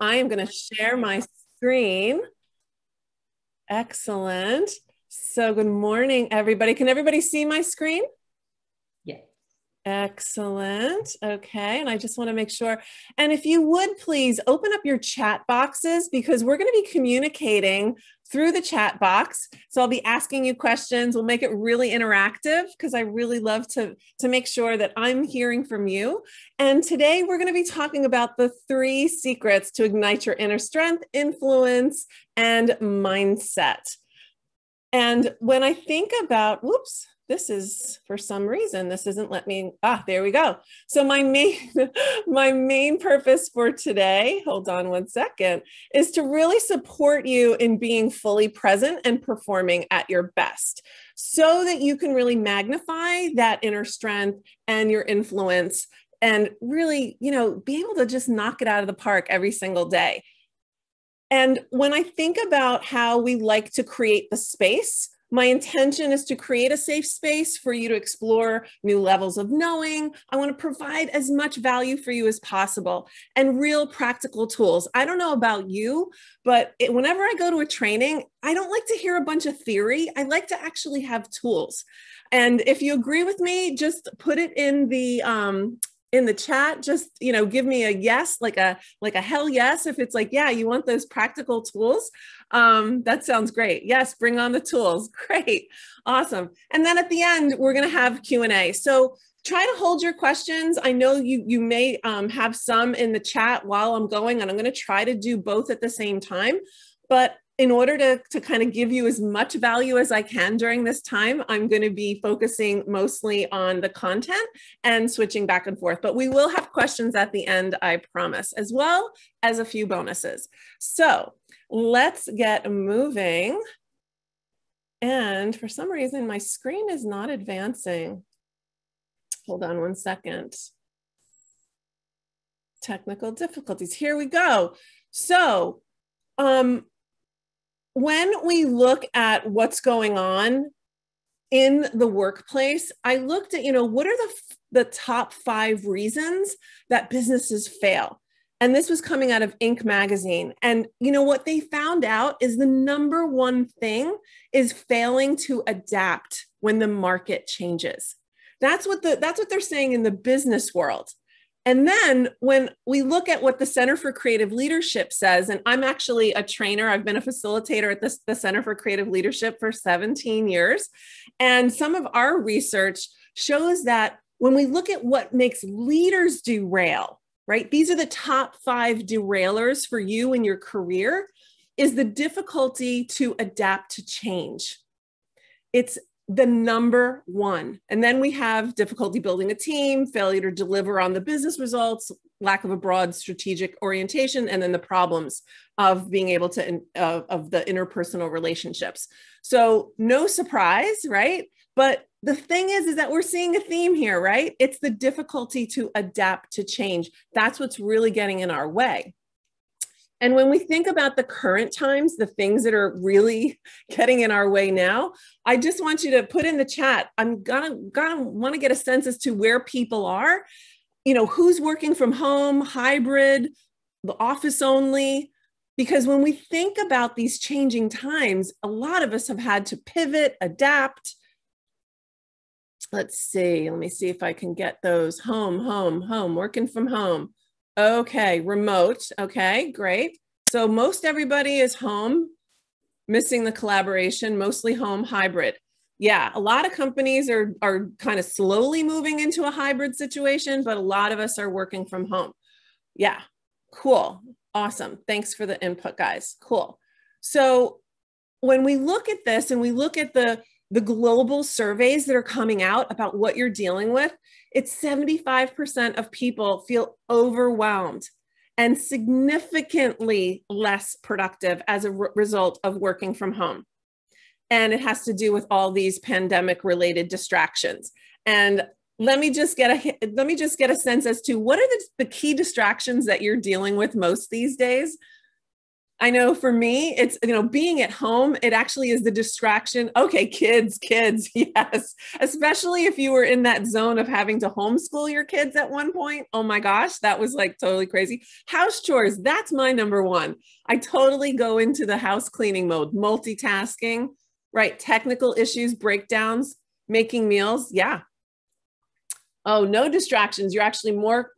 I am going to share my screen. Excellent. So good morning, everybody. Can everybody see my screen? Yeah. Excellent. Okay. And I just want to make sure. And if you would please open up your chat boxes, because we're going to be communicating through the chat box. So I'll be asking you questions. We'll make it really interactive because I really love to make sure that I'm hearing from you. And today we're going to be talking about the 3 secrets to ignite your inner strength, influence, and mindset. And when I think about, whoops, this is, for some reason, this isn't let me, there we go. So my main purpose for today, hold on one second, is to really support you in being fully present and performing at your best so that you can really magnify that inner strength and your influence and really, be able to just knock it out of the park every single day. And when I think about how we like to create the space, my intention is to create a safe space for you to explore new levels of knowing. I want to provide as much value for you as possible and real practical tools. I don't know about you, but whenever I go to a training, I don't like to hear a bunch of theory. I like to actually have tools. And if you agree with me, just put it in the chat. Just, give me a yes, like a hell yes. If it's like, yeah, you want those practical tools. That sounds great. Yes, bring on the tools. Great. Awesome. And then at the end, we're going to have Q&A. So try to hold your questions. I know you may have some in the chat while I'm going, and I'm going to try to do both at the same time. But in order to kind of give you as much value as I can during this time, I'm going to be focusing mostly on the content and switching back and forth. But we will have questions at the end, I promise, as well as a few bonuses. So let's get moving. And for some reason, my screen is not advancing. Hold on one second. Technical difficulties. Here we go. So, when we look at what's going on in the workplace, I looked at, what are the top 5 reasons that businesses fail? And this was coming out of Inc. magazine. And what they found out is the number one thing is failing to adapt when the market changes. That's what they're saying in the business world. And then when we look at what the Center for Creative Leadership says, and I'm actually a trainer, I've been a facilitator at the Center for Creative Leadership for 17 years. And some of our research shows that when we look at what makes leaders derail, right? These are the top 5 derailers for you in your career, is the difficulty to adapt to change. It's the number one. And then we have difficulty building a team, failure to deliver on the business results, lack of a broad strategic orientation, and then the problems of being able to, of the interpersonal relationships. So no surprise, right? But the thing is that we're seeing a theme here, right? It's the difficulty to adapt to change. That's what's really getting in our way. And when we think about the current times, the things that are really getting in our way now, I just want you to put in the chat. I'm gonna want to get a sense as to where people are, who's working from home, hybrid, the office only, because when we think about these changing times, a lot of us have had to pivot, adapt. Let's see, let me see if I can get those home, working from home. Okay, remote. Okay, great. So most everybody is home, missing the collaboration, mostly home, hybrid. Yeah, a lot of companies are kind of slowly moving into a hybrid situation, but a lot of us are working from home. Yeah, cool. Awesome. Thanks for the input, guys. Cool. So when we look at this and we look at the global surveys that are coming out about what you're dealing with, it's 75% of people feel overwhelmed and significantly less productive as a result of working from home. And it has to do with all these pandemic related distractions. And let me just get a sense as to what are the key distractions that you're dealing with most these days. I know for me, it's, being at home, it actually is the distraction. Okay, kids, yes. Especially if you were in that zone of having to homeschool your kids at one point. Oh my gosh, that was like totally crazy. House chores, that's my number one. I totally go into the house cleaning mode, multitasking, right? Technical issues, breakdowns, making meals. Yeah. Oh, no distractions. You're actually more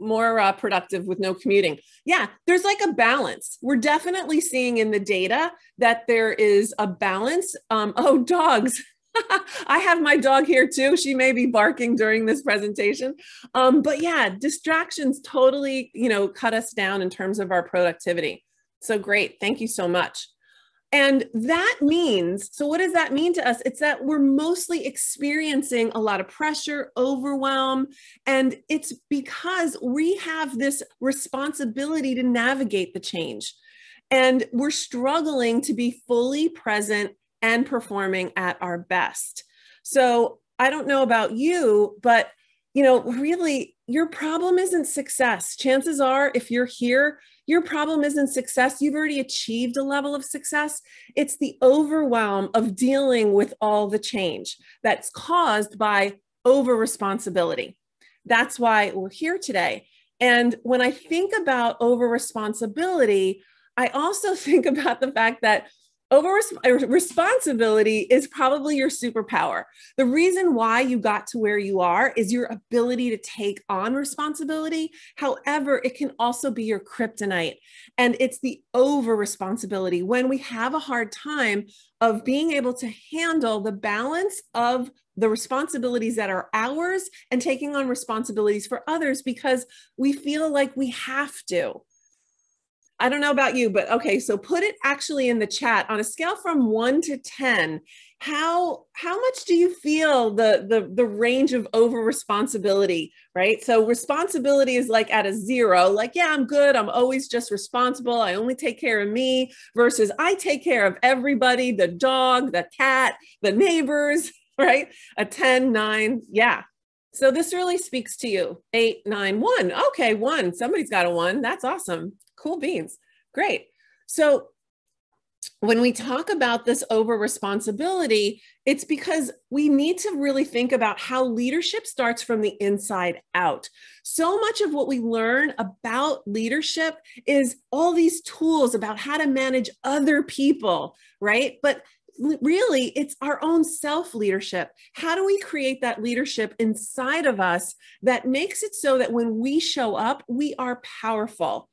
productive with no commuting. Yeah, there's like a balance. We're definitely seeing in the data that there is a balance. Oh, dogs. I have my dog here too. She may be barking during this presentation. But yeah, distractions totally, cut us down in terms of our productivity. So great. Thank you so much. And that means, so what does that mean to us? It's that we're mostly experiencing a lot of pressure, overwhelm, and it's because we have this responsibility to navigate the change. And we're struggling to be fully present and performing at our best. So I don't know about you, but really your problem isn't success. Chances are, if you're here, your problem isn't success. You've already achieved a level of success. It's the overwhelm of dealing with all the change that's caused by over responsibility. That's why we're here today. And when I think about over responsibility, I also think about the fact that responsibility is probably your superpower. The reason why you got to where you are is your ability to take on responsibility. However, it can also be your kryptonite. And it's the over responsibility when we have a hard time of being able to handle the balance of the responsibilities that are ours and taking on responsibilities for others because we feel like we have to. I don't know about you, but okay, so put it actually in the chat on a scale from 1 to 10. How much do you feel the range of over responsibility, right? So responsibility is like at a 0, like, yeah, I'm good. I'm always just responsible. I only take care of me versus I take care of everybody, the dog, the cat, the neighbors, right? A 10, 9. Yeah. So this really speaks to you. 8, 9, 1. Okay, 1. Somebody's got a 1. That's awesome. Cool beans. Great. So when we talk about this over responsibility, it's because we need to really think about how leadership starts from the inside out. So much of what we learn about leadership is all these tools about how to manage other people, right? But really, it's our own self-leadership. How do we create that leadership inside of us that makes it so that when we show up, we are powerful?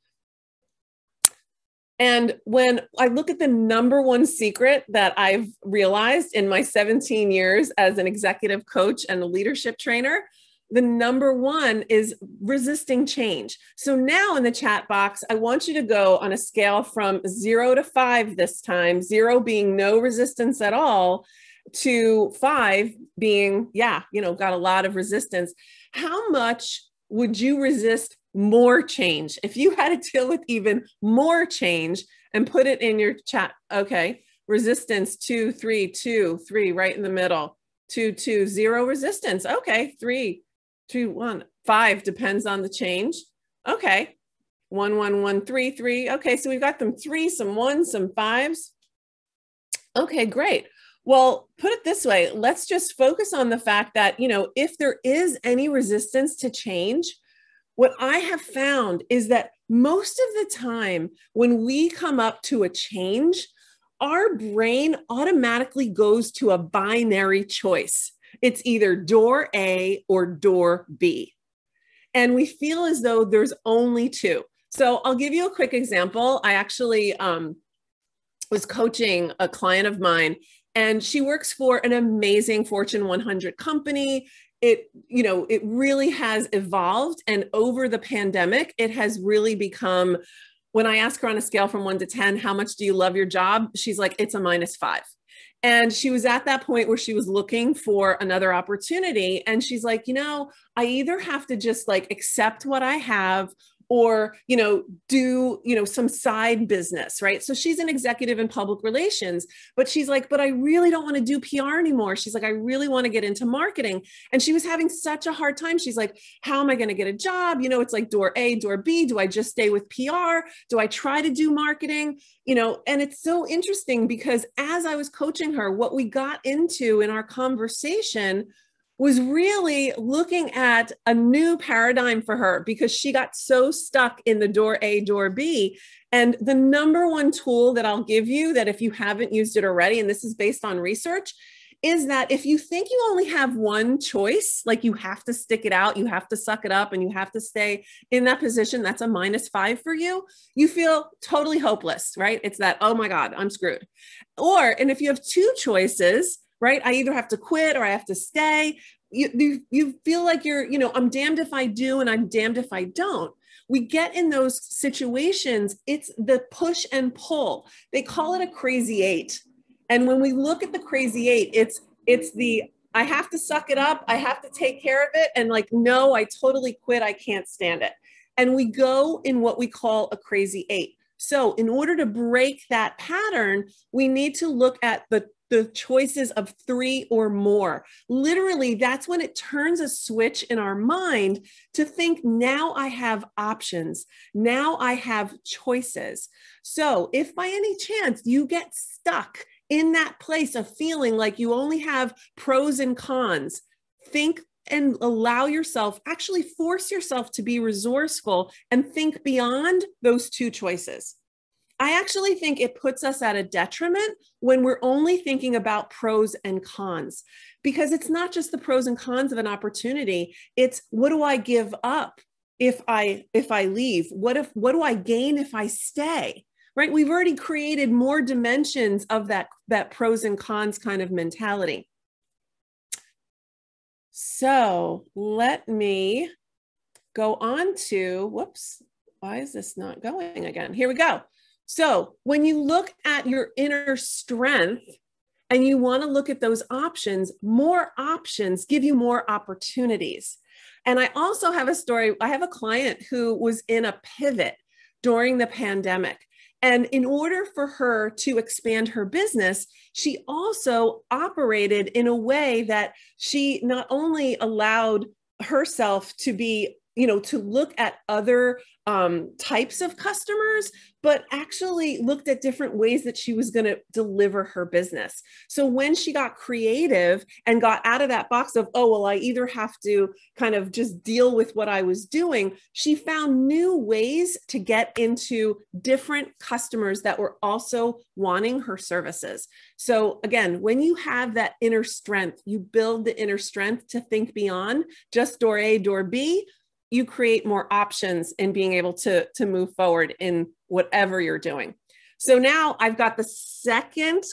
And when I look at the number one secret that I've realized in my 17 years as an executive coach and a leadership trainer, the number one is resisting change. So now in the chat box, I want you to go on a scale from 0 to 5 this time, 0 being no resistance at all, to 5 being, yeah, got a lot of resistance. How much would you resist more change? If you had to deal with even more change and put it in your chat, okay, resistance 2, 3, 2, 3, right in the middle, 2, 2, 0 resistance. Okay, 3, 2, 1, 5 depends on the change. Okay, 1, 1, 1, 3, 3. Okay, so we've got them 3, some 1s, some 5s. Okay, great. Well, put it this way, let's just focus on the fact that, if there is any resistance to change, what I have found is that most of the time when we come up to a change, our brain automatically goes to a binary choice. It's either door A or door B. And we feel as though there's only 2. So I'll give you a quick example. I actually was coaching a client of mine, and she works for an amazing Fortune 100 company. It really has evolved. And over the pandemic, it has really become, when I ask her on a scale from 1 to 10, how much do you love your job? She's like, it's a -5. And she was at that point where she was looking for another opportunity. And she's like, I either have to just like accept what I have, or, do, some side business, right? So she's an executive in public relations, but she's like, but I really don't want to do PR anymore. She's like, I really want to get into marketing. And she was having such a hard time. She's like, how am I going to get a job? It's like door A, door B. Do I just stay with PR? Do I try to do marketing? And it's so interesting because as I was coaching her, what we got into in our conversation was really looking at a new paradigm for her because she got so stuck in the door A, door B. And the number one tool that I'll give you, that if you haven't used it already, and this is based on research, is that if you think you only have one choice, like you have to stick it out, you have to suck it up, and you have to stay in that position, that's a -5 for you, you feel totally hopeless, right? It's that, oh my God, I'm screwed. And if you have two choices, right? I either have to quit or I have to stay. You feel like you're, I'm damned if I do and I'm damned if I don't. We get in those situations, it's the push and pull. They call it a crazy eight. And when we look at the crazy eight, it's the, I have to suck it up. I have to take care of it. And like, no, I totally quit. I can't stand it. And we go in what we call a crazy eight. So in order to break that pattern, we need to look at the choices of 3 or more. Literally, that's when it turns a switch in our mind to think, now I have options. Now I have choices. So if by any chance you get stuck in that place of feeling like you only have pros and cons, think and allow yourself, actually force yourself to be resourceful and think beyond those 2 choices. I actually think it puts us at a detriment when we're only thinking about pros and cons, because it's not just the pros and cons of an opportunity. It's, what do I give up if I leave? What do I gain if I stay? Right? We've already created more dimensions of that pros and cons kind of mentality. So let me go on to, whoops, why is this not going again? Here we go. So when you look at your inner strength and you want to look at those options, more options give you more opportunities. And I also have a story. I have a client who was in a pivot during the pandemic. And in order for her to expand her business, she also operated in a way that she not only allowed herself to be, to look at other types of customers, but actually looked at different ways that she was going to deliver her business. So when she got creative and got out of that box of, oh, well, I either have to kind of just deal with what I was doing, she found new ways to get into different customers that were also wanting her services. So again, when you have that inner strength, you build the inner strength to think beyond just door A, door B. You create more options in being able to move forward in whatever you're doing. So now I've got the second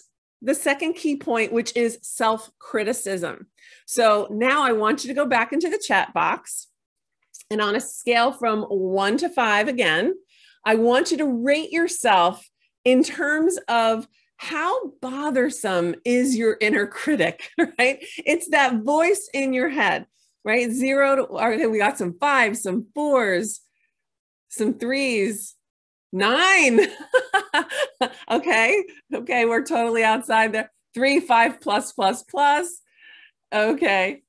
key point, which is self-criticism. So now I want you to go back into the chat box, and on a scale from 1 to 5, again, I want you to rate yourself in terms of how bothersome is your inner critic, right? It's that voice in your head. Right? 0 to, okay, we got some 5s, some 4s, some 3s, 9. Okay, we're totally outside there. 3, 5, plus, plus, plus. Okay,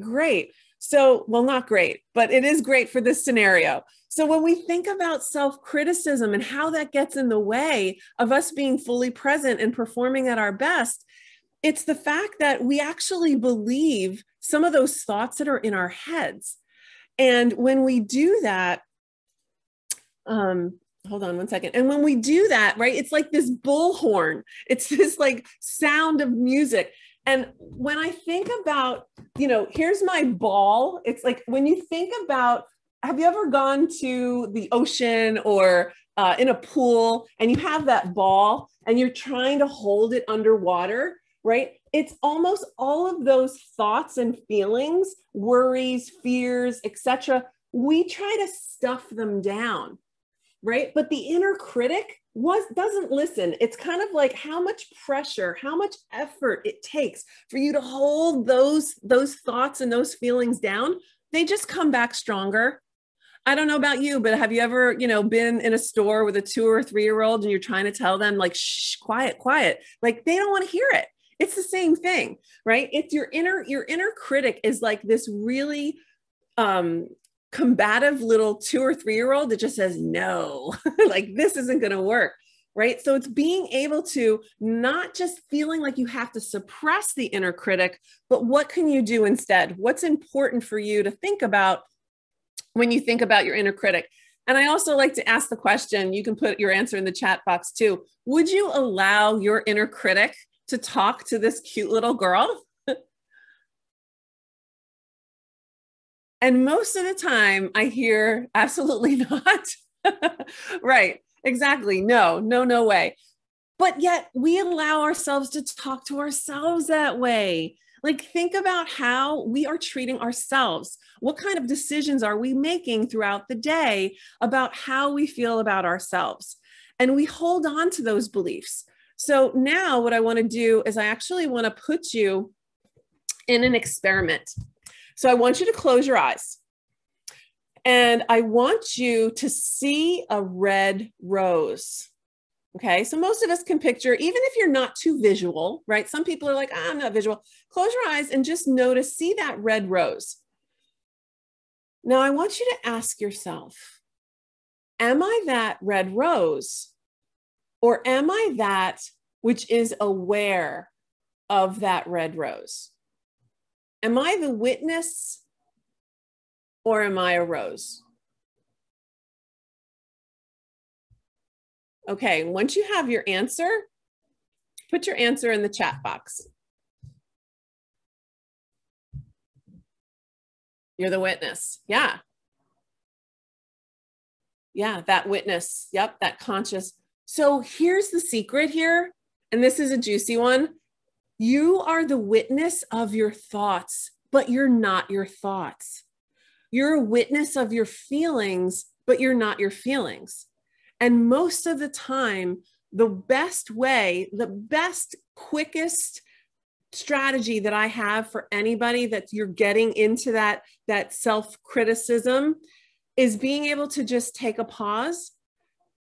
great. So, well, not great, but it is great for this scenario. So when we think about self-criticism and how that gets in the way of us being fully present and performing at our best, it's the fact that we actually believe some of those thoughts that are in our heads. And when we do that, hold on one second. And when we do that, right, it's like this bullhorn. It's this like sound of music. And when I think about, here's my ball. It's like when you think about, have you ever gone to the ocean or in a pool and you have that ball and you're trying to hold it underwater? Right? It's almost all of those thoughts and feelings, worries, fears, etc. We try to stuff them down, right? But the inner critic doesn't listen. It's kind of like how much pressure, how much effort it takes for you to hold those thoughts and those feelings down. They just come back stronger. I don't know about you, but have you ever, been in a store with a 2 or 3-year-old and you're trying to tell them like, shh, quiet, quiet. Like they don't want to hear it. It's the same thing, right? It's your inner critic is like this really combative little 2 or 3-year-old that just says, no, like this isn't going to work. Right. So it's being able to not just feeling like you have to suppress the inner critic, but what can you do instead? What's important for you to think about when you think about your inner critic? And I also like to ask the question, you can put your answer in the chat box too. Would you allow your inner critic to talk to this cute little girl? And most of the time I hear absolutely not. Right. Exactly. No, no, no way. But yet we allow ourselves to talk to ourselves that way. Like think about how we are treating ourselves. What kind of decisions are we making throughout the day about how we feel about ourselves? And we hold on to those beliefs. So now what I want to do is I actually want to put you in an experiment. So I want you to close your eyes. And I want you to see a red rose. Okay, so most of us can picture, even if you're not too visual, right? Some people are like, I'm not visual. Close your eyes and just notice, see that red rose. Now I want you to ask yourself, am I that red rose? Or am I that which is aware of that red rose? Am I the witness? Or am I a rose? Okay, once you have your answer, put your answer in the chat box. You're the witness. Yeah. Yeah, that witness. Yep, that conscious. So here's the secret here, and this is a juicy one. You are the witness of your thoughts, but you're not your thoughts. You're a witness of your feelings, but you're not your feelings. And most of the time, the best way, the best, quickest strategy that I have for anybody that you're getting into that self-criticism is being able to just take a pause,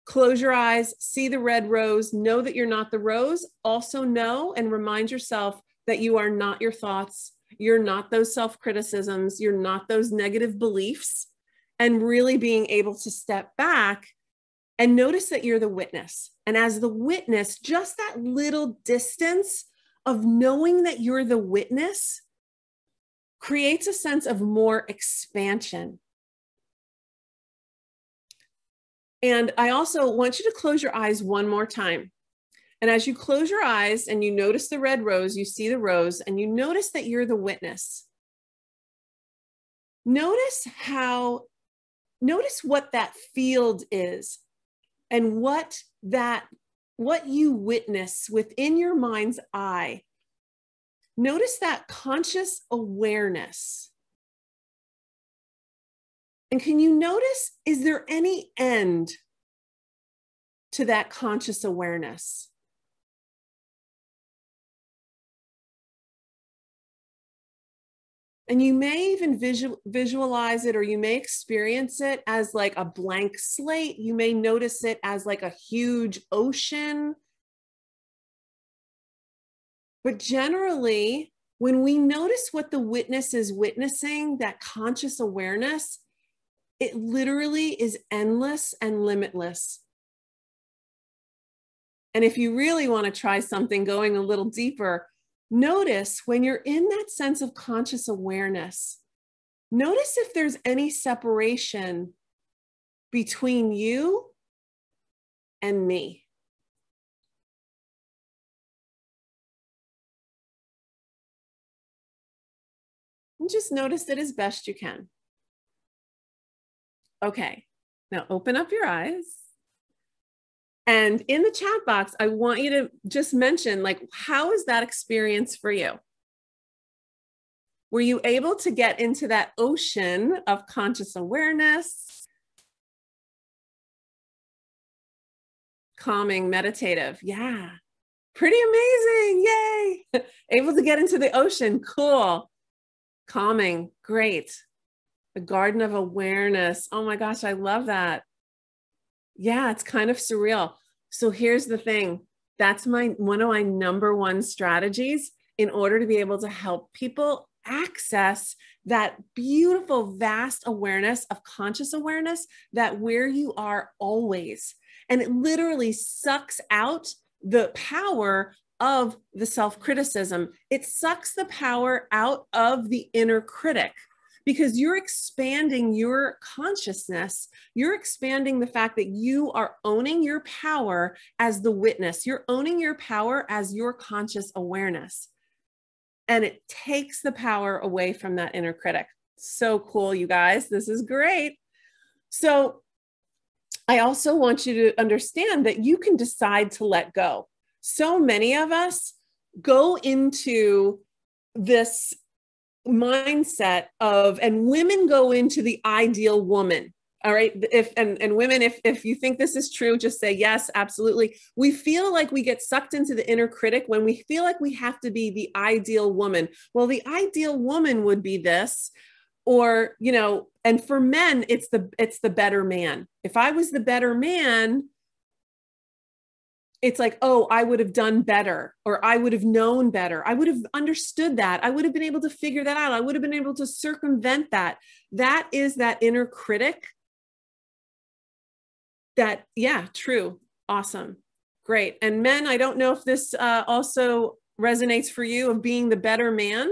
close your eyes, see the red rose, know that you're not the rose. Also know and remind yourself that you are not your thoughts. You're not those self-criticisms. You're not those negative beliefs. And really being able to step back and notice that you're the witness. And as the witness, just that little distance of knowing that you're the witness creates a sense of more expansion. And I also want you to close your eyes one more time. And as you close your eyes and you notice the red rose, you see the rose, and you notice that you're the witness. Notice what that field is and what you witness within your mind's eye. Notice that conscious awareness. And can you notice, is there any end to that conscious awareness? And you may even visualize it, or you may experience it as like a blank slate. You may notice it as like a huge ocean. But generally, when we notice what the witness is witnessing, that conscious awareness, it literally is endless and limitless. And if you really want to try something going a little deeper, notice when you're in that sense of conscious awareness, notice if there's any separation between you and me. And just notice it as best you can. Okay, now open up your eyes. And in the chat box, I want you to just mention, like, how is that experience for you? Were you able to get into that ocean of conscious awareness? Calming, meditative. Yeah, pretty amazing. Yay. Able to get into the ocean. Cool. Calming. Great. The garden of awareness. Oh my gosh, I love that. Yeah, it's kind of surreal. So here's the thing. That's one of my number one strategies in order to be able to help people access that beautiful, vast awareness of conscious awareness, that where you are always. And it literally sucks out the power of the self-criticism. It sucks the power out of the inner critic, because you're expanding your consciousness. You're expanding the fact that you are owning your power as the witness. You're owning your power as your conscious awareness. And it takes the power away from that inner critic. So cool, you guys. This is great. So I also want you to understand that you can decide to let go. So many of us go into this mindset of, and women go into the ideal woman. All right. And women, if you think this is true, just say yes, absolutely. We feel like we get sucked into the inner critic when we feel like we have to be the ideal woman. Well, the ideal woman would be this, or, you know, and for men, it's the better man. If I was the better man, it's like, oh, I would have done better, or I would have known better. I would have understood that. I would have been able to figure that out. I would have been able to circumvent that. That is that inner critic. That, yeah, true. Awesome. Great. And men, I don't know if this also resonates for you, of being the better man,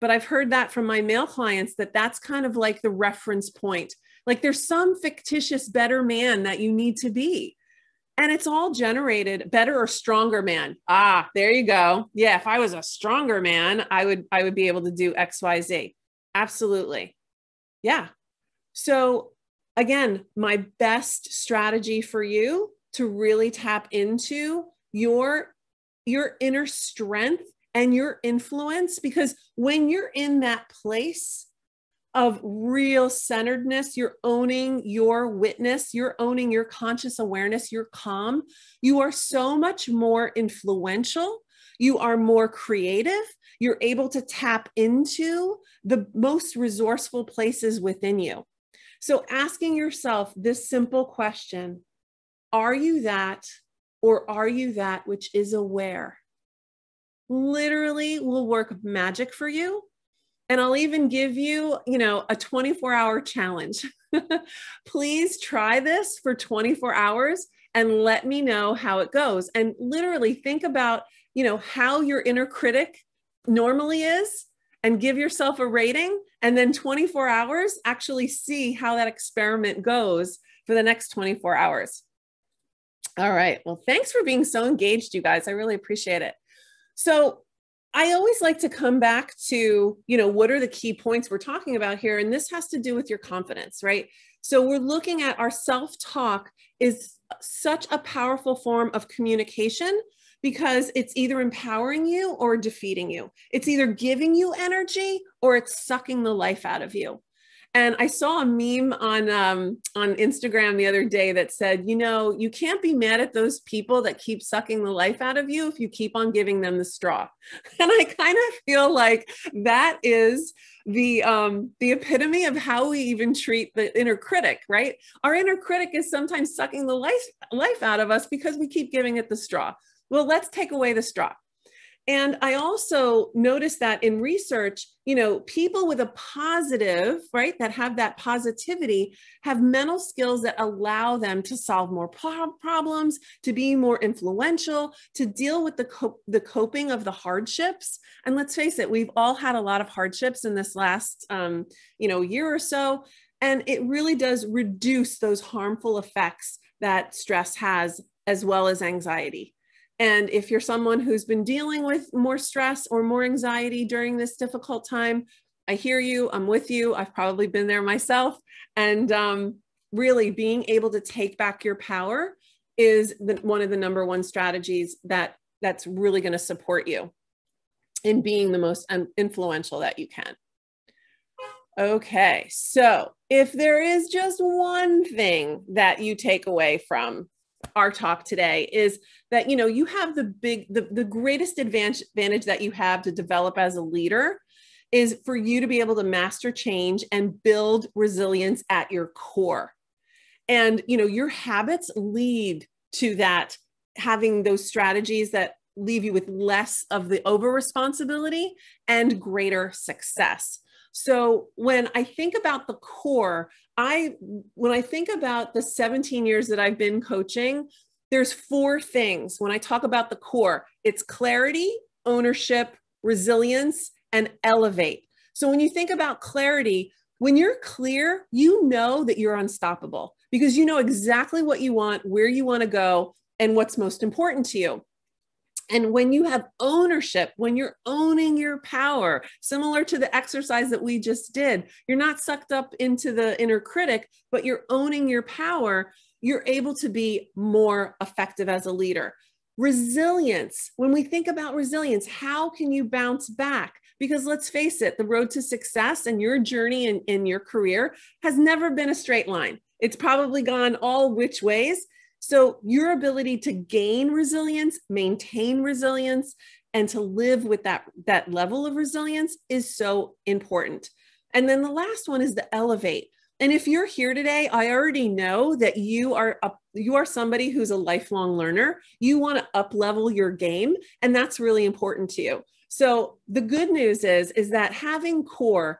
but I've heard that from my male clients, that that's kind of like the reference point. Like there's some fictitious better man that you need to be. And it's all generated. Better or stronger man. Ah, there you go. Yeah, if I was a stronger man, I would be able to do X, Y, Z. Absolutely. Yeah. So again, my best strategy for you to really tap into your inner strength and your influence, because when you're in that place of real centeredness, you're owning your witness, you're owning your conscious awareness, you're calm, you are so much more influential, you are more creative, you're able to tap into the most resourceful places within you. So asking yourself this simple question, are you that, or are you that which is aware? Literally will work magic for you. And I'll even give you, you know, a 24-hour challenge. Please try this for 24 hours and let me know how it goes. And literally think about, you know, how your inner critic normally is, and give yourself a rating. And then 24 hours, actually see how that experiment goes for the next 24 hours. All right. Well, thanks for being so engaged, you guys. I really appreciate it. So I always like to come back to, you know, what are the key points we're talking about here? And this has to do with your confidence, right? So we're looking at our self-talk is such a powerful form of communication, because it's either empowering you or defeating you. It's either giving you energy or it's sucking the life out of you. And I saw a meme on Instagram the other day that said, you know, you can't be mad at those people that keep sucking the life out of you if you keep on giving them the straw. And I kind of feel like that is the epitome of how we even treat the inner critic, right? Our inner critic is sometimes sucking the life out of us because we keep giving it the straw. Well, let's take away the straw. And I also noticed that in research, you know, people with a positive, right, that have that positivity, have mental skills that allow them to solve more problems, to be more influential, to deal with the coping of the hardships. And let's face it, we've all had a lot of hardships in this last, year or so. And it really does reduce those harmful effects that stress has, as well as anxiety. And if you're someone who's been dealing with more stress or more anxiety during this difficult time, I hear you, I'm with you. I've probably been there myself. And really being able to take back your power is one of the number one strategies that's really going to support you in being the most influential that you can. Okay, so if there is just one thing that you take away from our talk today, is that, you know, you have the greatest advantage that you have to develop as a leader is for you to be able to master change and build resilience at your core. And, your habits lead to that, having those strategies that leave you with less of the over responsibility and greater success. So when I think about the core, when I think about the 17 years that I've been coaching, there's 4 things. When I talk about the core, it's clarity, ownership, resilience, and elevate. So when you think about clarity, when you're clear, you know that you're unstoppable because you know exactly what you want, where you want to go, and what's most important to you. And when you have ownership, when you're owning your power, similar to the exercise that we just did, you're not sucked up into the inner critic, but you're owning your power, you're able to be more effective as a leader. Resilience. When we think about resilience, how can you bounce back? Because let's face it, the road to success and your journey in your career has never been a straight line. It's probably gone all which ways. So your ability to gain resilience, maintain resilience, and to live with that level of resilience is so important. And then the last one is the elevate. And if you're here today, I already know that you are somebody who's a lifelong learner. You want to up level your game, and that's really important to you. So the good news is that having core,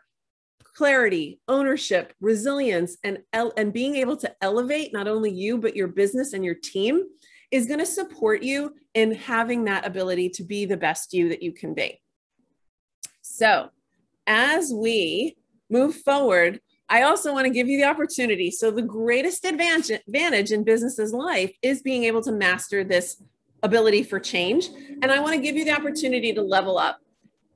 clarity, ownership, resilience, and being able to elevate not only you, but your business and your team is going to support you in having that ability to be the best you that you can be. So as we move forward, I also want to give you the opportunity. So the greatest advantage in business's life is being able to master this ability for change. And I want to give you the opportunity to level up.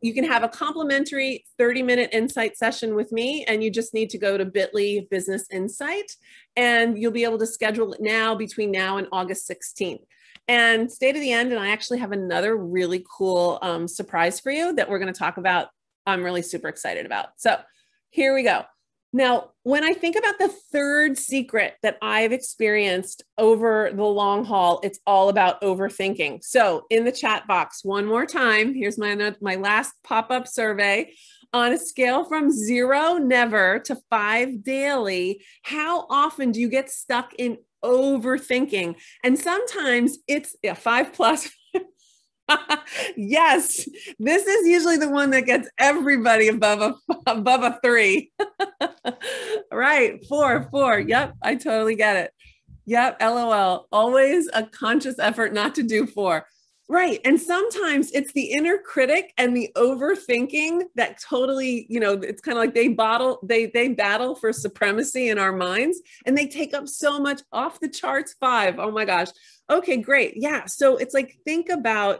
You can have a complimentary 30-minute insight session with me, and you just need to go to bit.ly Business Insight, and you'll be able to schedule it now between now and August 16th. And stay to the end, and I actually have another really cool surprise for you that we're going to talk about. I'm really super excited about. So here we go. Now, when I think about the third secret that I've experienced over the long haul, it's all about overthinking. So in the chat box, one more time, here's my last pop-up survey. On a scale from 0, never, to 5, daily, how often do you get stuck in overthinking? And sometimes it's 5 plus. Yes, this is usually the one that gets everybody above a 3. Right, 4. Yep, I totally get it. Yep, LOL. Always a conscious effort not to do 4. Right, and sometimes it's the inner critic and the overthinking that totally, it's kind of like they battle for supremacy in our minds, and they take up so much. Off the charts 5. Oh my gosh. Okay, great. Yeah, so it's like, think about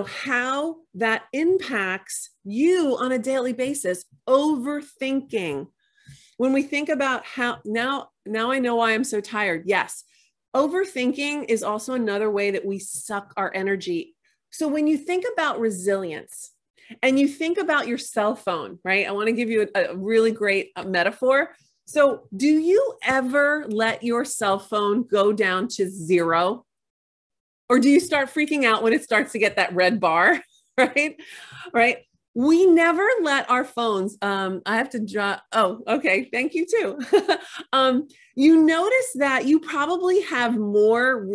how that impacts you on a daily basis, overthinking. When we think about how, now I know why I'm so tired. Yes, overthinking is also another way that we suck our energy. So when you think about resilience and you think about your cell phone, right? I want to give you a really great metaphor. So do you ever let your cell phone go down to 0? Or do you start freaking out when it starts to get that red bar, right? Right. We never let our phones, I have to draw. Oh, okay. Thank you too. You notice that you probably have more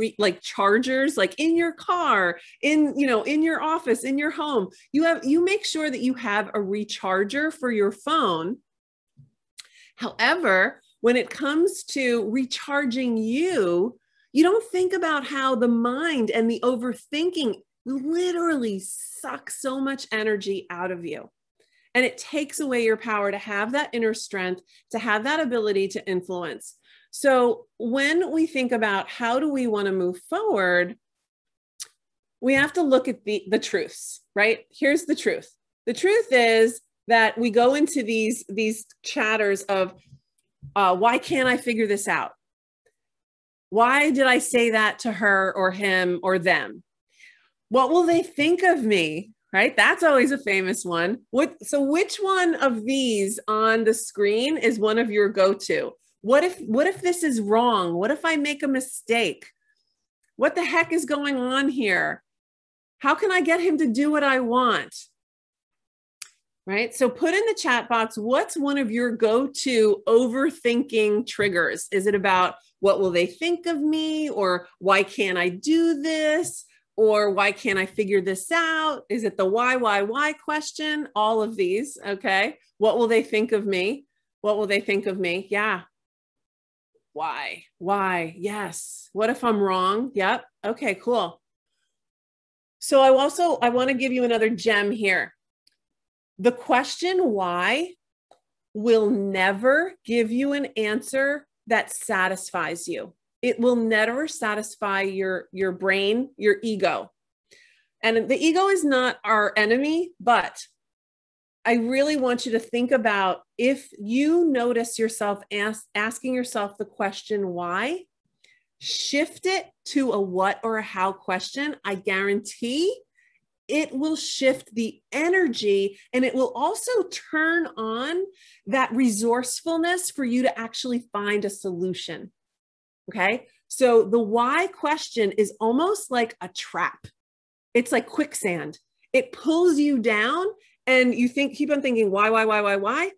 chargers, like in your car, in your office, in your home. You make sure that you have a recharger for your phone. However, when it comes to recharging you don't think about how the mind and the overthinking literally suck so much energy out of you. And it takes away your power to have that inner strength, to have that ability to influence. So when we think about how do we want to move forward, we have to look at the truths, right? Here's the truth. The truth is that we go into these chatters of, why can't I figure this out? Why did I say that to her or him or them? What will they think of me? Right? That's always a famous one. So which one of these on the screen is one of your go-to? What if this is wrong? What if I make a mistake? What the heck is going on here? How can I get him to do what I want? right? So put in the chat box, what's one of your go-to overthinking triggers? Is it about what will they think of me? Or why can't I do this? Or why can't I figure this out? Is it the why question? All of these, okay? What will they think of me? What will they think of me? Yeah. Why? Yes. What if I'm wrong? Yep. Okay, cool. So I want to give you another gem here. The question why will never give you an answer that satisfies you. It will never satisfy your brain, your ego. And the ego is not our enemy, but I really want you to think about if you notice yourself asking yourself the question why, shift it to a what or a how question. I guarantee it will shift the energy, and it will also turn on that resourcefulness for you to actually find a solution. Okay. So the why question is almost like a trap. It's like quicksand. It pulls you down and you keep on thinking, why?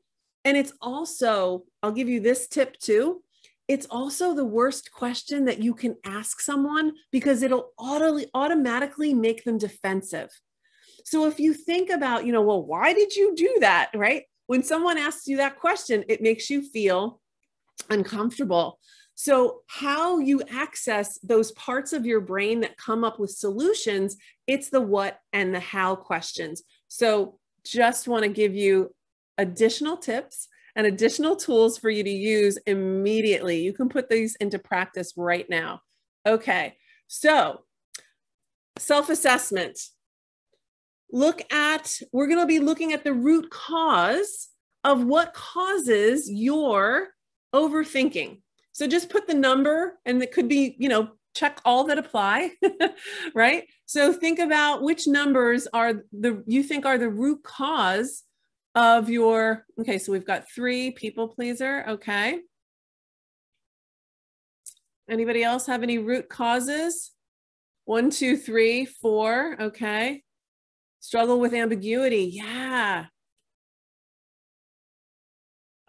And it's also, I'll give you this tip too. It's also the worst question that you can ask someone because it'll automatically make them defensive. So if you think about, well, why did you do that, right? When someone asks you that question, it makes you feel uncomfortable. So how you access those parts of your brain that come up with solutions, it's the what and the how questions. So just want to give you additional tips and additional tools for you to use immediately. You can put these into practice right now. Okay, so self-assessment. We're going to be looking at the root cause of what causes your overthinking. So just put the number, and it could be, check all that apply, right? So think about which numbers you think are the root cause of your, okay, so we've got 3, people pleaser, okay. Anybody else have any root causes? 1, 2, 3, 4, okay. Struggle with ambiguity, yeah.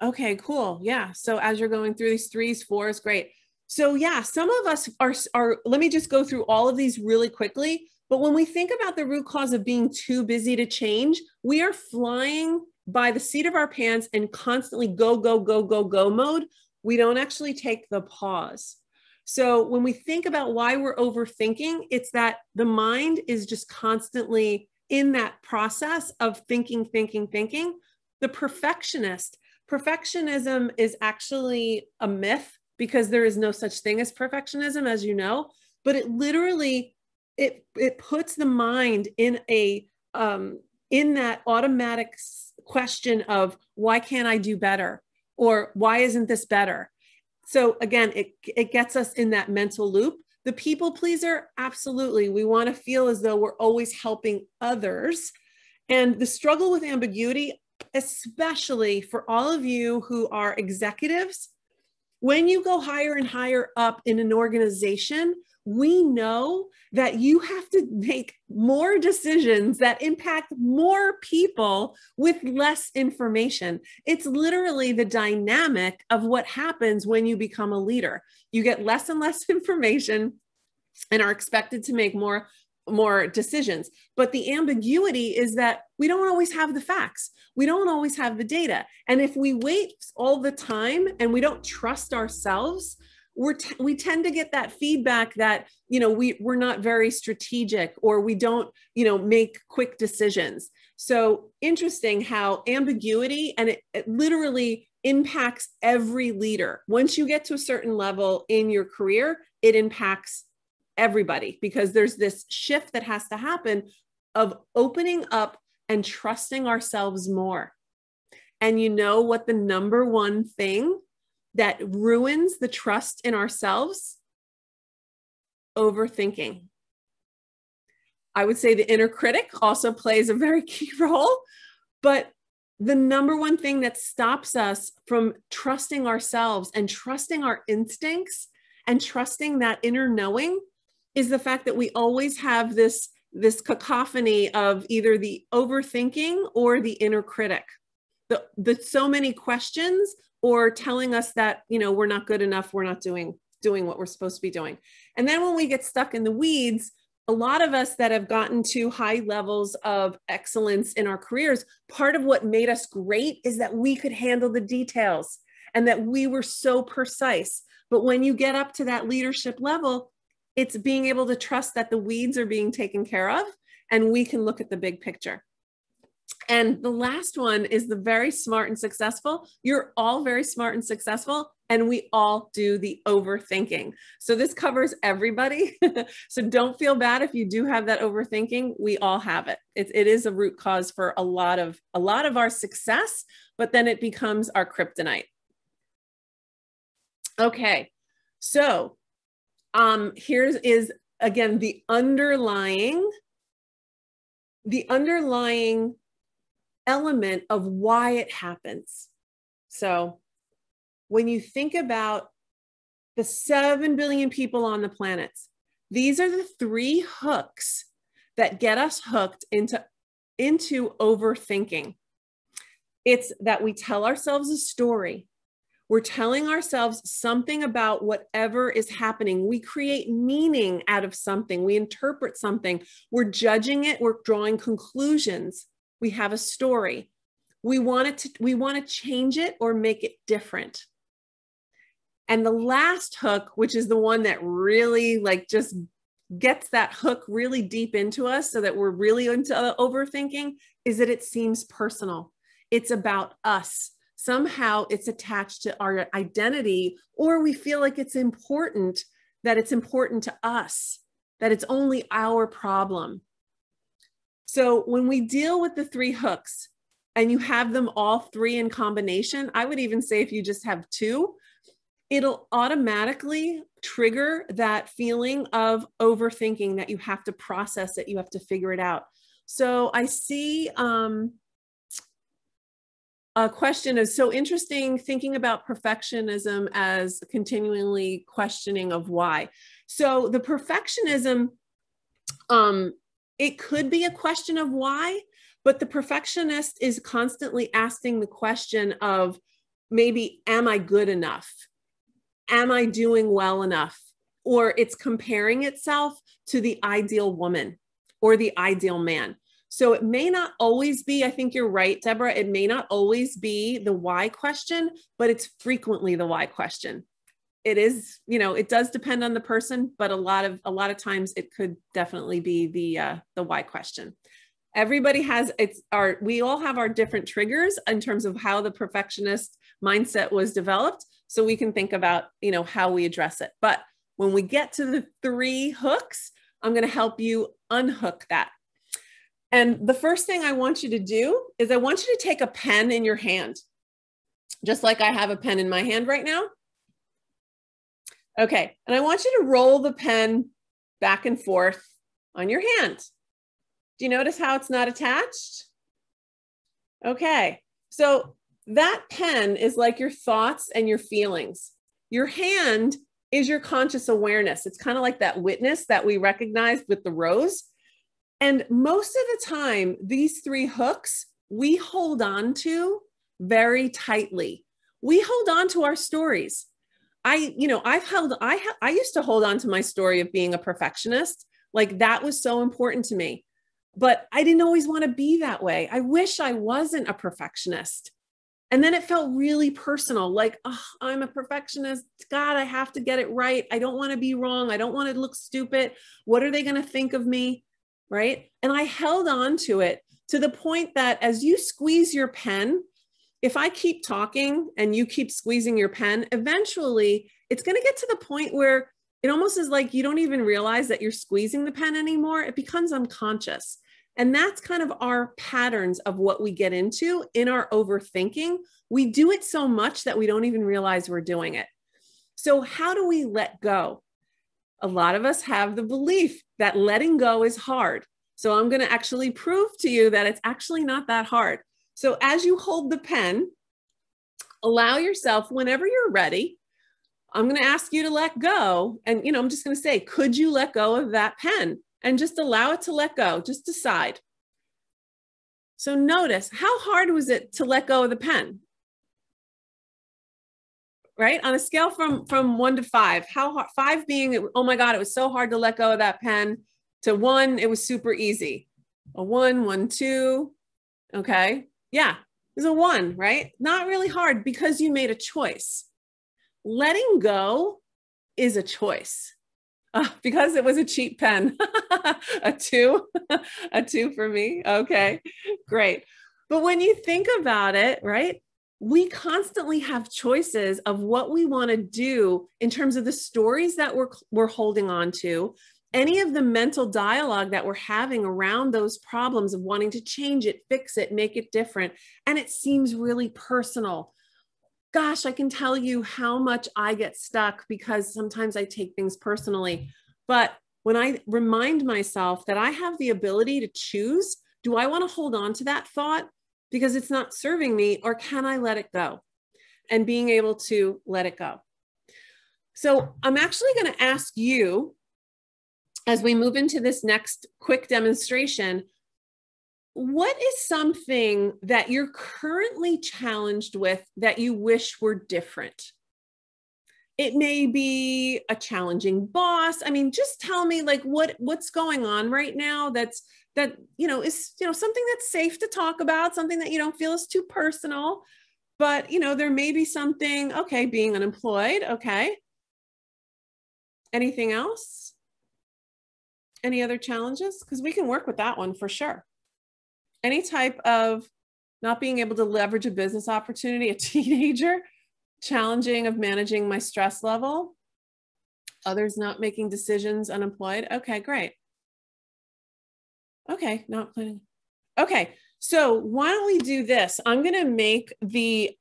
Okay, cool, yeah. So as you're going through these 3s, 4s, great. So yeah, some of us are, let me just go through all of these really quickly. But when we think about the root cause of being too busy to change, we are flying by the seat of our pants and constantly go mode. We don't actually take the pause. So when we think about why we're overthinking, it's that the mind is just constantly in that process of thinking. The perfectionism is actually a myth because there is no such thing as perfectionism, as you know, but it literally, it puts the mind in that automatic question of why can't I do better? Or why isn't this better? So again, it gets us in that mental loop. The people pleaser, absolutely. We want to feel as though we're always helping others. And the struggle with ambiguity, especially for all of you who are executives, when you go higher and higher up in an organization, we know that you have to make more decisions that impact more people with less information. It's literally the dynamic of what happens when you become a leader. You get less and less information and are expected to make more decisions. But the ambiguity is that we don't always have the facts. We don't always have the data. And if we wait all the time and we don't trust ourselves, we tend to get that feedback that, we're not very strategic, or we don't, make quick decisions. So interesting how ambiguity, and it literally impacts every leader. Once you get to a certain level in your career, it impacts everybody, because there's this shift that has to happen of opening up and trusting ourselves more. And you know what the number one thing that ruins the trust in ourselves? Overthinking. I would say the inner critic also plays a very key role, but the number one thing that stops us from trusting ourselves and trusting our instincts and trusting that inner knowing is the fact that we always have this this cacophony of either the overthinking or the inner critic. The so many questions or telling us that, you know, we're not good enough, we're not doing what we're supposed to be doing. And then when we get stuck in the weeds, a lot of us that have gotten to high levels of excellence in our careers, part of what made us great is that we could handle the details and that we were so precise. But when you get up to that leadership level, it's being able to trust that the weeds are being taken care of and we can look at the big picture. And the last one is the very smart and successful. You're all very smart and successful, and we all do the overthinking. So this covers everybody. So don't feel bad if you do have that overthinking. We all have it. It is a root cause for a lot of our success, but then it becomes our kryptonite. Okay, so here is again the underlying element of why it happens. So when you think about the 7 billion people on the planet, these are the 3 hooks that get us hooked into overthinking. It's that we tell ourselves a story. We're telling ourselves something about whatever is happening. We create meaning out of something. We interpret something. We're judging it. We're drawing conclusions. We have a story. We want to change it or make it different. And the last hook, which is the one that really like just gets that hook really deep into us so that we're really into overthinking, is that it seems personal. It's about us. Somehow it's attached to our identity, or we feel like it's important to us, that it's only our problem. So when we deal with the 3 hooks and you have them all 3 in combination, I would even say if you just have 2, it'll automatically trigger that feeling of overthinking, that you have to process it, you have to figure it out. So I see a question is so interesting, thinking about perfectionism as continually questioning of why. So the perfectionism, it could be a question of why, but the perfectionist is constantly asking the question of maybe, am I good enough? Am I doing well enough? Or it's comparing itself to the ideal woman or the ideal man. So it may not always be, I think you're right, Deborah, it may not always be the why question, but it's frequently the why question. It is, you know, it does depend on the person, but a lot of times it could definitely be the why question. Everybody has we all have our different triggers in terms of how the perfectionist mindset was developed. So we can think about, you know, how we address it. But when we get to the 3 hooks, I'm going to help you unhook that. And the first thing I want you to do is I want you to take a pen in your hand, just like I have a pen in my hand right now. Okay, and I want you to roll the pen back and forth on your hand. Do you notice how it's not attached? Okay, so that pen is like your thoughts and your feelings. Your hand is your conscious awareness. It's kind of like that witness that we recognized with the rose. And most of the time, these 3 hooks, we hold on to very tightly. We hold on to our stories. I used to hold on to my story of being a perfectionist. Like that was so important to me, but I didn't always want to be that way. I wish I wasn't a perfectionist. And then it felt really personal. Like, oh, I'm a perfectionist. God, I have to get it right. I don't want to be wrong. I don't want to look stupid. What are they going to think of me? Right? And I held on to it to the point that as you squeeze your pen, if I keep talking and you keep squeezing your pen, eventually it's going to get to the point where it almost is like you don't even realize that you're squeezing the pen anymore. It becomes unconscious. And that's kind of our patterns of what we get into in our overthinking. We do it so much that we don't even realize we're doing it. So how do we let go? A lot of us have the belief that letting go is hard. So I'm going to actually prove to you that it's actually not that hard. So as you hold the pen, allow yourself, whenever you're ready, I'm going to ask you to let go. And, you know, I'm just going to say, could you let go of that pen? and just allow it to let go. Just decide. So notice, how hard was it to let go of the pen? Right? On a scale from 1 to 5, how hard, 5 being, oh my God, it was so hard to let go of that pen, to 1, it was super easy. A 1, 1, 2. Okay. Yeah. It was a 1, right? Not really hard because you made a choice. Letting go is a choice. Because it was a cheap pen. A 2, a 2 for me. Okay, great. But when you think about it, right, we constantly have choices of what we want to do in terms of the stories that we're holding on to, any of the mental dialogue that we're having around those problems of wanting to change it, fix it, make it different. And it seems really personal. Gosh, I can tell you how much I get stuck because sometimes I take things personally. But when I remind myself that I have the ability to choose, do I want to hold on to that thought because it's not serving me, or can I let it go? And being able to let it go. So I'm actually going to ask you, as we move into this next quick demonstration, what is something that you're currently challenged with that you wish were different? It may be a challenging boss. I mean, just tell me like what's going on right now that is something that's safe to talk about, something that you don't feel is too personal, but there may be something, okay, being unemployed, okay. Anything else? Any other challenges? Because we can work with that one for sure. Any type of not being able to leverage a business opportunity, a teenager, challenging of managing my stress level, others not making decisions, unemployed. Okay, great. Okay, not planning. Okay, so why don't we do this? I'm going to make the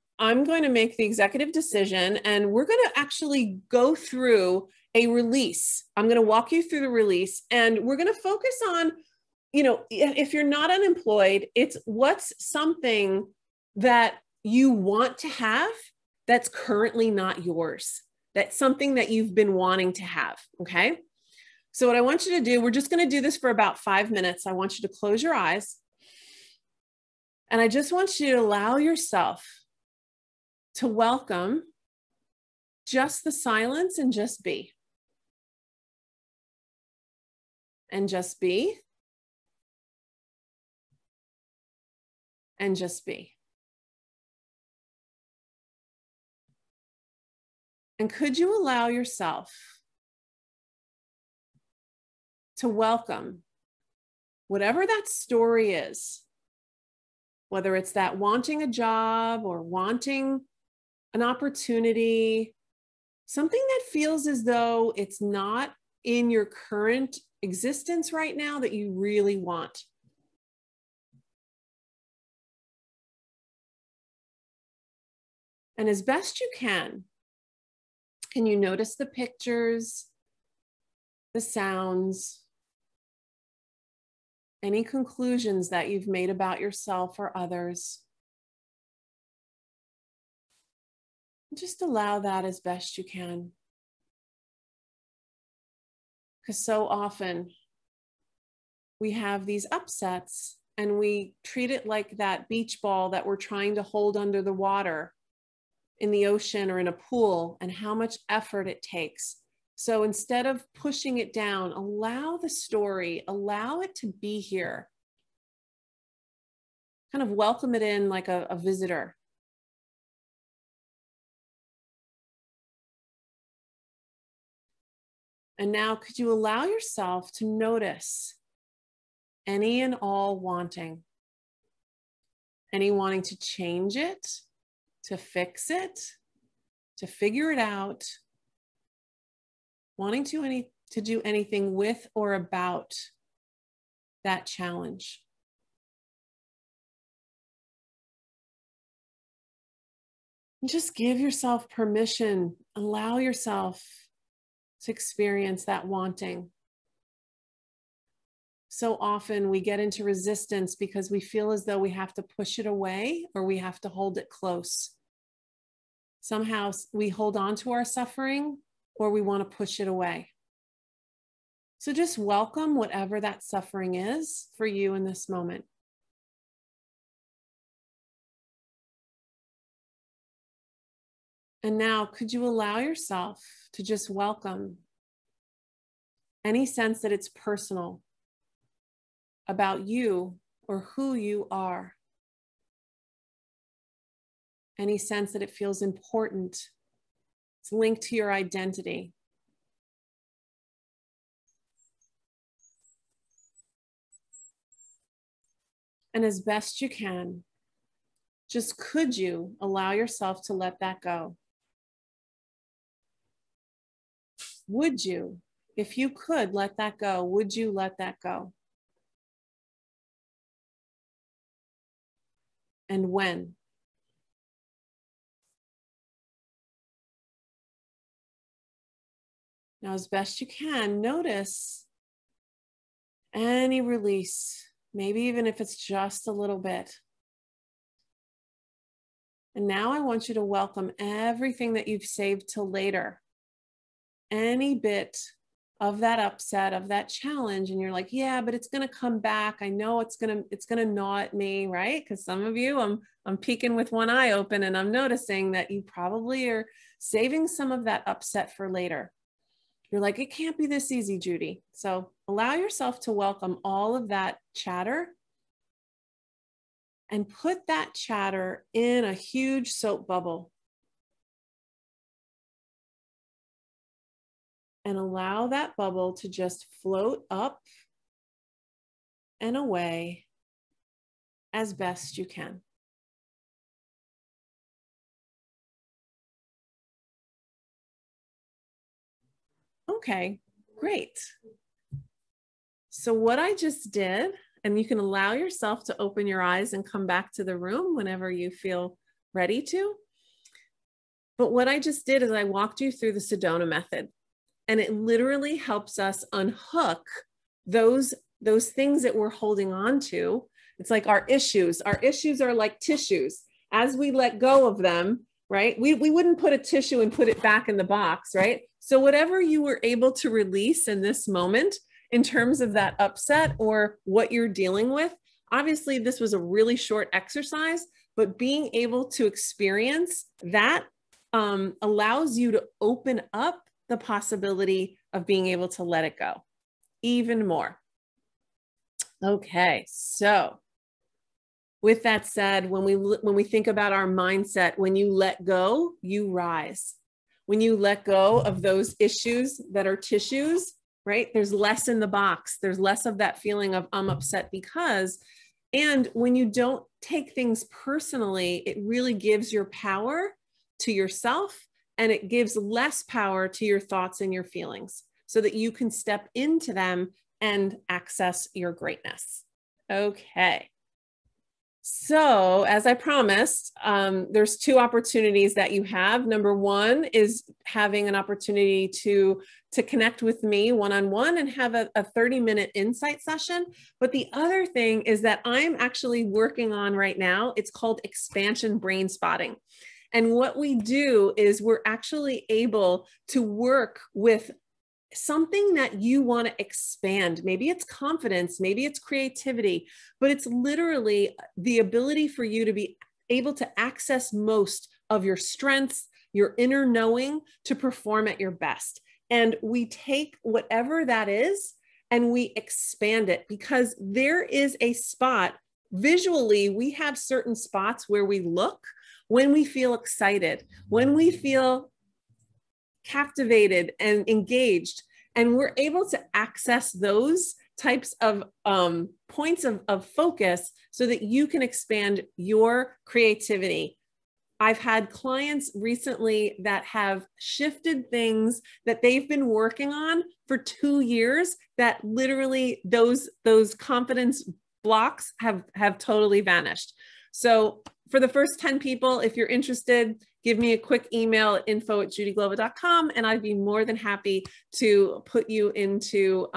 executive decision, and we're going to actually go through a release. I'm going to walk you through the release, and we're going to focus on, if you're not unemployed, it's what's something that you want to have that's currently not yours. That's something that you've been wanting to have, okay? So what I want you to do, we're just going to do this for about 5 minutes. I want you to close your eyes. And I just want you to allow yourself to welcome just the silence and just be. And just be. And just be. And could you allow yourself to welcome whatever that story is, whether it's that wanting a job or wanting an opportunity, something that feels as though it's not in your current existence right now that you really want. And as best you can you notice the pictures, the sounds, any conclusions that you've made about yourself or others? Just allow that as best you can. Because so often we have these upsets and we treat it like that beach ball that we're trying to hold under the water in the ocean or in a pool, and how much effort it takes. So instead of pushing it down, allow the story, allow it to be here. Kind of welcome it in like a visitor. And now could you allow yourself to notice any and all wanting? Any wanting to change it, to fix it, to figure it out, wanting to do anything with or about that challenge. And just give yourself permission, allow yourself to experience that wanting. So often we get into resistance because we feel as though we have to push it away or we have to hold it close. Somehow we hold on to our suffering or we want to push it away. So just welcome whatever that suffering is for you in this moment. And now, could you allow yourself to just welcome any sense that it's personal about you or who you are? Any sense that it feels important, it's linked to your identity. And as best you can, just could you allow yourself to let that go? Would you, if you could let that go, would you let that go? And when? Now, as best you can, notice any release, maybe even if it's just a little bit. And now I want you to welcome everything that you've saved till later. Any bit of that upset, of that challenge, and you're like, yeah, but it's going to come back. I know it's going to gnaw at me, right? Because some of you, I'm peeking with one eye open, and I'm noticing that you probably are saving some of that upset for later. You're like, it can't be this easy, Judi. So allow yourself to welcome all of that chatter and put that chatter in a huge soap bubble. And allow that bubble to just float up and away as best you can. Okay, great. So what I just did, and you can allow yourself to open your eyes and come back to the room whenever you feel ready to. But what I just did is I walked you through the Sedona Method. And it literally helps us unhook those things that we're holding on to. It's like our issues. Our issues are like tissues. As we let go of them, right? We wouldn't put a tissue and put it back in the box, right? So whatever you were able to release in this moment, in terms of that upset or what you're dealing with, obviously this was a really short exercise, but being able to experience that allows you to open up the possibility of being able to let it go even more. Okay, so with that said, when we think about our mindset, when you let go, you rise. When you let go of those issues that are tissues, right? There's less in the box. There's less of that feeling of I'm upset because, and when you don't take things personally, it really gives your power to yourself. And it gives less power to your thoughts and your feelings so that you can step into them and access your greatness. Okay. So as I promised, there's two opportunities that you have. Number one is having an opportunity to connect with me one-on-one and have a 30-minute insight session. But the other thing is that I'm actually working on right now, it's called expansion brain spotting. And what we do is we're actually able to work with something that you want to expand. Maybe it's confidence, maybe it's creativity, but it's literally the ability for you to be able to access most of your strengths, your inner knowing to perform at your best. And we take whatever that is and we expand it because there is a spot. Visually, we have certain spots where we look when we feel excited, when we feel captivated and engaged, and we're able to access those types of points of focus so that you can expand your creativity. I've had clients recently that have shifted things that they've been working on for 2 years that literally those confidence blocks have totally vanished. So for the first 10 people, if you're interested, give me a quick email at info@judiglova.com and I'd be more than happy to put you into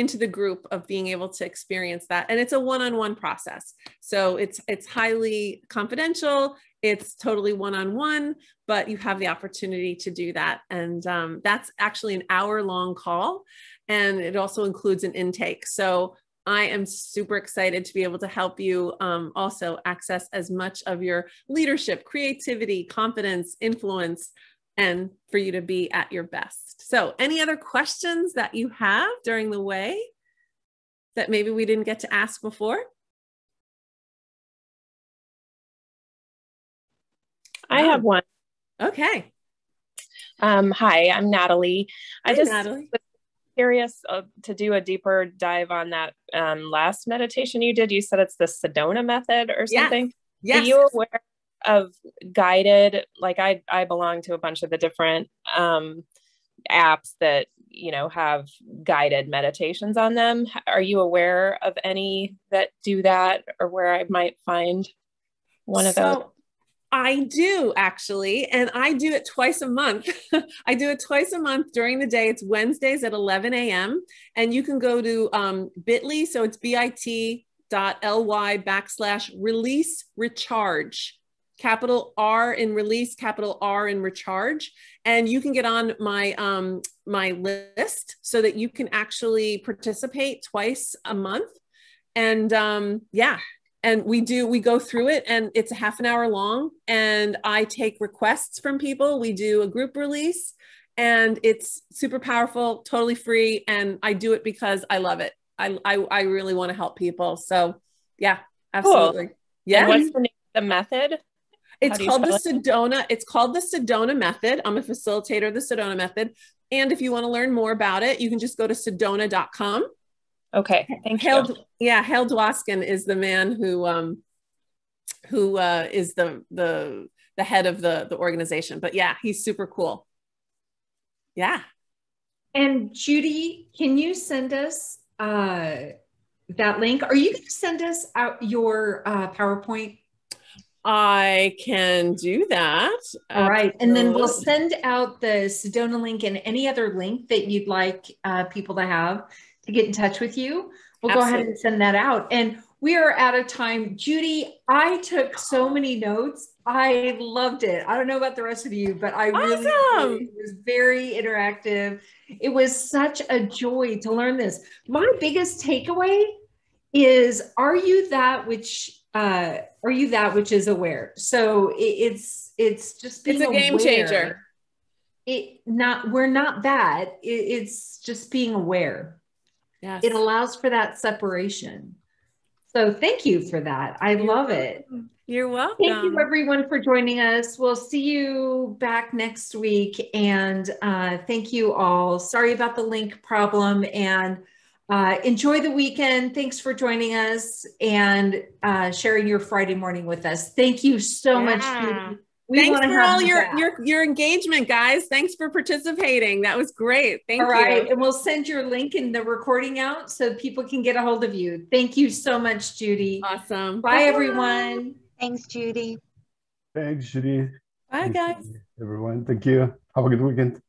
into the group of being able to experience that. And it's a one-on-one process. So it's highly confidential. It's totally one-on-one, but you have the opportunity to do that. And that's actually an hour-long call. And it also includes an intake. So I am super excited to be able to help you also access as much of your leadership, creativity, confidence, influence, and for you to be at your best. So any other questions that you have during the way that maybe we didn't get to ask before? I have one. Okay. Hi, I'm Natalie. Hi, Natalie. Was curious to do a deeper dive on that last meditation you did. You said it's the Sedona Method or something. Yes. Are you aware of guided, like I belong to a bunch of the different apps that, you know, have guided meditations on them. Are you aware of any that do that, or where I might find one of those? I do actually, and I do it twice a month. I do it twice a month during the day. It's Wednesdays at 11 a.m. And you can go to bit.ly. So it's bit.ly/release recharge. Capital R in release, capital R in recharge. And you can get on my, my list so that you can actually participate twice a month. And yeah. And we go through it, and it's a half an hour long, and I take requests from people. We do a group release, and it's super powerful, totally free. And I do it because I love it. I really want to help people. So yeah, absolutely. Cool. Yeah. And what's the name of the method? It's called the Sedona. It's called the Sedona Method. I'm a facilitator of the Sedona Method. And if you want to learn more about it, you can just go to sedona.com. Okay, thank you. Yeah, Hale Dwoskin is the man who is the head of the organization. But yeah, he's super cool. Yeah. And Judi, can you send us that link? Are you going to send us out your PowerPoint? I can do that. All right. And then we'll send out the Sedona link and any other link that you'd like people to have to get in touch with you. We'll go ahead and send that out. And we are out of time. Judi, I took so many notes. I loved it. I don't know about the rest of you, but I really it was very interactive. It was such a joy to learn this. My biggest takeaway is, are you that which is aware? So it's just being a game changer. We're not that. It's just being aware. Yes. It allows for that separation. So thank you for that. I love it. You're welcome. Thank you everyone for joining us. We'll see you back next week. And thank you all. Sorry about the link problem, and enjoy the weekend. Thanks for joining us and sharing your Friday morning with us. Thank you so much, Judi. Thanks for all your engagement, guys. Thanks for participating. That was great. Thank you. All right. And we'll send your link and the recording out so people can get a hold of you. Thank you so much, Judi. Awesome. Bye, everyone. Thanks, Judi. Thanks, Judi. Bye, guys. Everyone. Thank you. Have a good weekend.